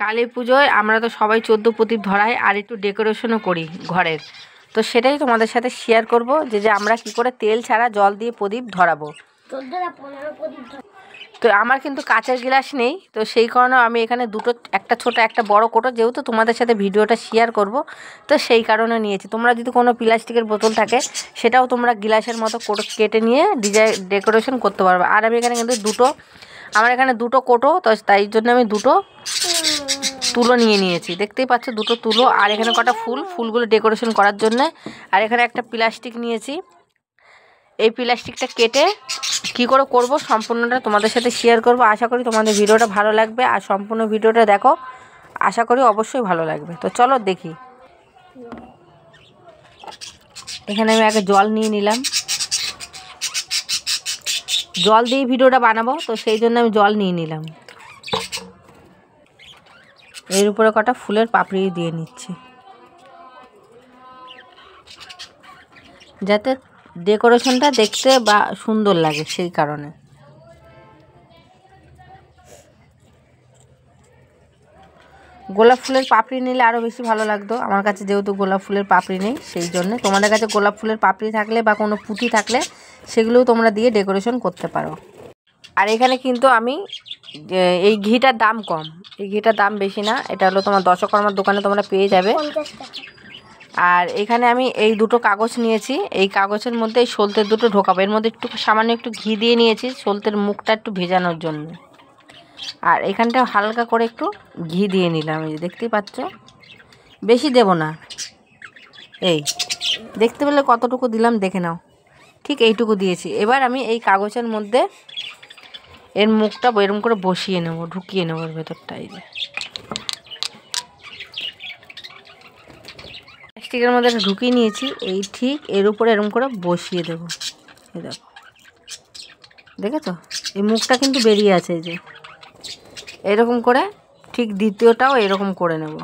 কালী পুজোয় আমরা তো সবাই 14 প্রদীপ ধরাই আর একটু ডেকোরেশনও করি ঘরের। তো সেটাই তোমাদের সাথে শেয়ার করব যে আমরা কি করে তেল ছাড়া জল দিয়ে প্রদীপ ধরাবো। তো আমার কিন্তু কাঁচের গ্লাস নেই, তো সেই কারণে আমি এখানে দুটো, একটা ছোট একটা বড় কোটো, যেহেতু তোমাদের সাথে ভিডিওটা শেয়ার করব তো সেই কারণে নিয়েছি। তোমরা যদি কোনো প্লাস্টিকের বোতল থাকে সেটাও তোমরা গ্লাসের মতো কোটো কেটে নিয়ে ডেকোরেশন করতে পারবে। আর আমি এখানে কিন্তু আমার এখানে দুটো কোটো, তো তাই জন্য আমি দুটো তুলো নিয়ে নিয়েছি। দেখতেই পাচ্ছ দুটো তুলো, আর এখানে কটা ফুলগুলো ডেকোরেশন করার জন্য। আর এখানে একটা প্লাস্টিক নিয়েছি। এই প্লাস্টিকটা কেটে কি করে করব সম্পূর্ণটা তোমাদের সাথে শেয়ার করব। আশা করি তোমাদের ভিডিওটা ভালো লাগবে, আর সম্পূর্ণ ভিডিওটা দেখো, আশা করি অবশ্যই ভালো লাগবে। তো চলো দেখি। এখানে আমি আগে জল নিয়ে নিলাম, জল দিয়ে ভিডিওটা বানাবো, তো সেই জন্য আমি জল নিয়ে নিলাম। এর উপরে কটা ফুলের পাপড়ি দিয়ে নিচ্ছি, যাতে ডেকোরেশনটা দেখতে বা সুন্দর লাগে, সেই কারণে। গোলাপ ফুলের পাপড়ি নিলে আরও বেশি ভালো লাগতো। আমার কাছে যেহেতু গোলাপ ফুলের পাপড়ি নেই, সেই জন্য তোমাদের কাছে গোলাপ ফুলের পাপড়ি থাকলে বা কোনো পুঁতি থাকলে সেগুলোও তোমরা দিয়ে ডেকোরেশন করতে পারো। আর এখানে কিন্তু আমি এই ঘিটার দাম কম, এই ঘিটার দাম বেশি না। এটা হলো তোমার দশকর্মার দোকানে তোমরা পেয়ে যাবে। আর এখানে আমি এই দুটো কাগজ নিয়েছি, এই কাগজের মধ্যে এই সলতের দুটো ঢোকাবো। এর মধ্যে একটু সামান্য একটু ঘি দিয়ে নিয়েছি সলতের মুখটা একটু ভেজানোর জন্য। আর এখানটা হালকা করে একটু ঘি দিয়ে নিলাম, এই যে দেখতেই পাচ্ছ, বেশি দেব না। এই দেখতে পেলে কতটুকু দিলাম দেখে নাও, ঠিক এইটুকু দিয়েছি। এবার আমি এই কাগজের মধ্যে এর মুখটা এরকম করে বসিয়ে নেব, ঢুকিয়ে নেব এর ভেতরটা। এই যে প্লাস্টিকের মধ্যে ঢুকিয়ে নিয়েছি, এই ঠিক এর উপরে এরকম করে বসিয়ে দেব। এই দেখো, দেখেছো এই মুখটা কিন্তু বেরিয়ে আছে। এই যে এরকম করে ঠিক দ্বিতীয়টাও এরকম করে নেব।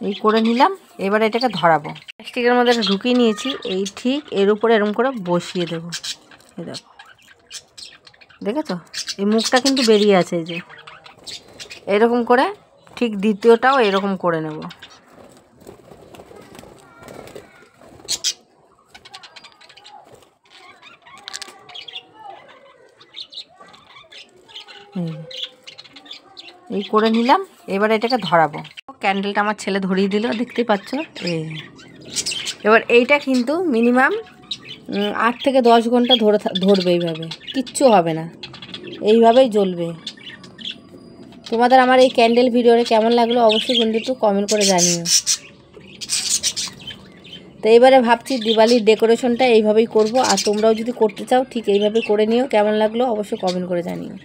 এই করে নিলাম। এবার এটাকে ধরাবো। প্লাস্টিকের মধ্যে ঢুকিয়ে নিয়েছি, এই ঠিক এর উপরে এরকম করে বসিয়ে দেব। এই দেখো, দেখেছো এই মুখটা কিন্তু বেরিয়ে আছে। এই যে এরকম করে ঠিক দ্বিতীয়টাও এরকম করে নেব। এই করে নিলাম। এবার এটাকে ধরাবো। ক্যান্ডেলটা আমার ছেলে ধরিয়ে দিল, দেখতেই পাচ্ছ। এবার এইটা কিন্তু মিনিমাম 8 থেকে 10 ঘন্টা ধরবে। এইভাবে কিচ্ছু হবে না, এইভাবেই জ্বলবে। তোমাদের আমার এই ক্যান্ডেল ভিডিওটা কেমন লাগলো অবশ্যই কিন্তু একটু কমেন্ট করে জানিও। তো এবারে ভাবছি দিওয়ালির ডেকোরেশনটা এইভাবেই করব, আর তোমরাও যদি করতে চাও ঠিক এইভাবে করে নিও। কেমন লাগলো অবশ্যই কমেন্ট করে জানিও।